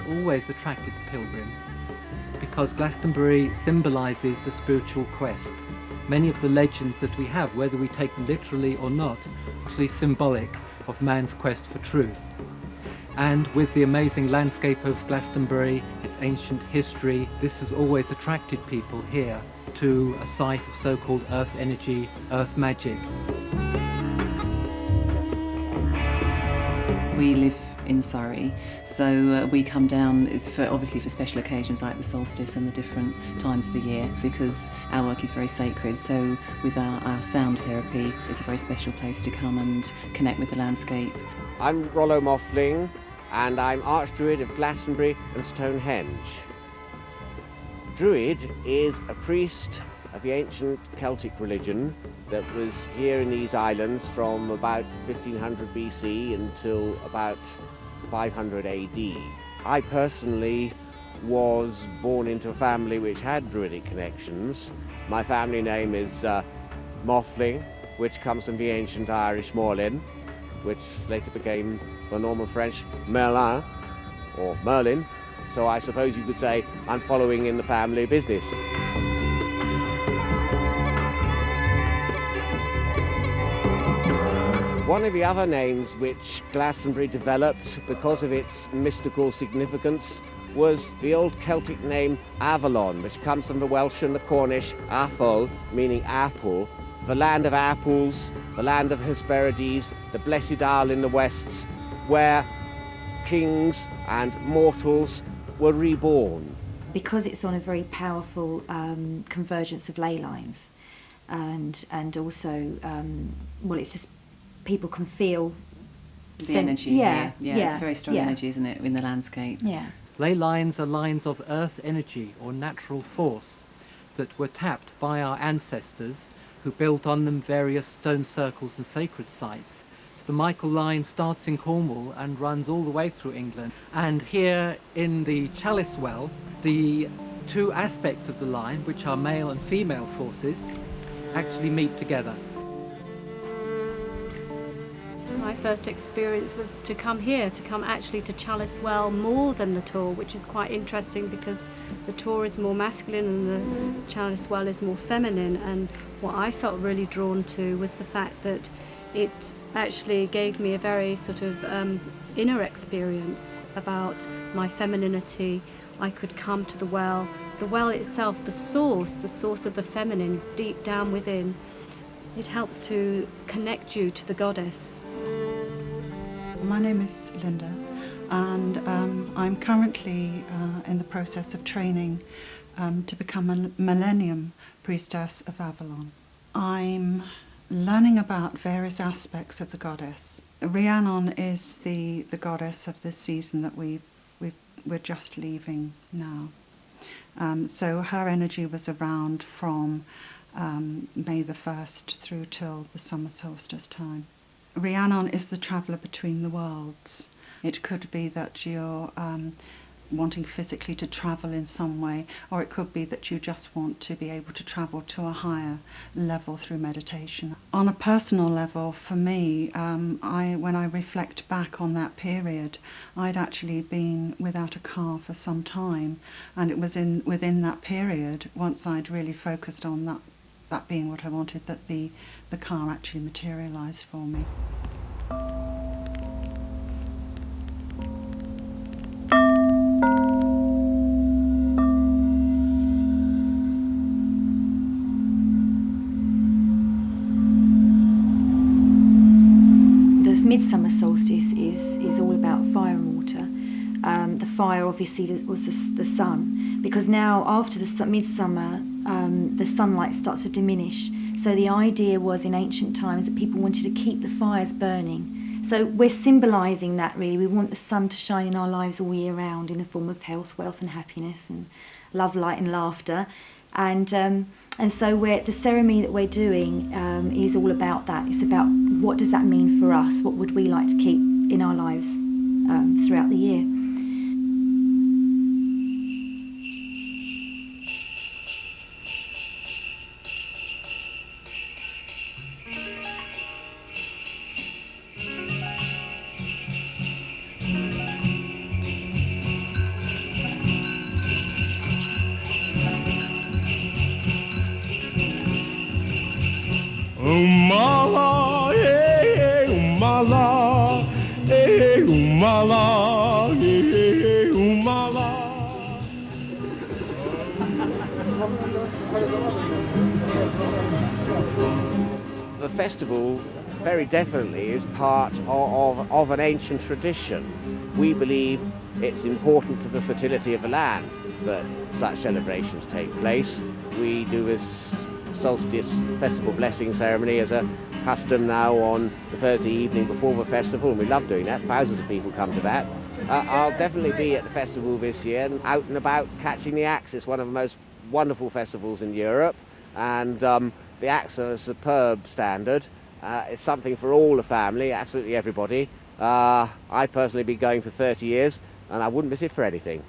always attracted the pilgrim because Glastonbury symbolises the spiritual quest. Many of the legends that we have, whether we take them literally or not, are actually symbolic of man's quest for truth. And with the amazing landscape of Glastonbury, its ancient history, this has always attracted people here to a site of so-called earth energy, earth magic. We live in Surrey, so we come down obviously for special occasions like the solstice and the different times of the year, because our work is very sacred. So with our sound therapy, it's a very special place to come and connect with the landscape. I'm Rollo Moffling, and I'm Archdruid of Glastonbury and Stonehenge. Druid is a priest of the ancient Celtic religion that was here in these islands from about 1500 BC until about 500 AD. I personally was born into a family which had Druidic connections. My family name is Moffling, which comes from the ancient Irish Morlin, which later became the Norman French Merlin, or Merlin. So I suppose you could say I'm following in the family business. One of the other names which Glastonbury developed because of its mystical significance was the old Celtic name Avalon, which comes from the Welsh and the Cornish Athol, meaning apple, the land of apples, the land of Hesperides, the blessed isle in the west, where kings and mortals were reborn. Because it's on a very powerful convergence of ley lines, and also, it's just people can feel the energy. Yeah, it's a very strong energy, isn't it, in the landscape? Yeah. Ley lines are lines of earth energy or natural force that were tapped by our ancestors who built on them various stone circles and sacred sites. The Michael line starts in Cornwall and runs all the way through England. And here in the Chalice Well, the two aspects of the line, which are male and female forces, actually meet together. My first experience was to come here, to come actually to Chalice Well more than the Tor, which is quite interesting because the Tor is more masculine and the Chalice Well is more feminine. And what I felt really drawn to was the fact that it actually gave me a very sort of inner experience about my femininity. I could come to the well itself, the source of the feminine deep down within. It helps to connect you to the goddess. My name is Linda, and I'm currently in the process of training to become a Millennium Priestess of Avalon. I'm learning about various aspects of the goddess. Rhiannon is the goddess of this season that we're just leaving now. So her energy was around from May the 1st through till the summer solstice time. Rhiannon is the traveller between the worlds. It could be that you're wanting physically to travel in some way, or it could be that you just want to be able to travel to a higher level through meditation. On a personal level, for me, when I reflect back on that period, I'd actually been without a car for some time, and it was within that period, once I'd really focused on that being what I wanted, that the car actually materialised for me. Midsummer solstice is all about fire and water. The fire obviously was the sun, because now after the midsummer the sunlight starts to diminish. So the idea was in ancient times that people wanted to keep the fires burning. So we're symbolising that really. We want the sun to shine in our lives all year round in the form of health, wealth and happiness and love, light and laughter. And so the ceremony that we're doing is all about that. It's about what does that mean for us? What would we like to keep in our lives throughout the year? Umala, hey, umala, hey, umala, hey, umala. The festival very definitely is part of an ancient tradition. We believe it's important to the fertility of the land that such celebrations take place. We do this solstice festival blessing ceremony as a custom now on the Thursday evening before the festival, and we love doing that. Thousands of people come to that. I'll definitely be at the festival this year and out and about catching the acts. It's one of the most wonderful festivals in Europe, and the acts are a superb standard. It's something for all the family, absolutely everybody. I've personally been going for 30 years, and I wouldn't miss it for anything.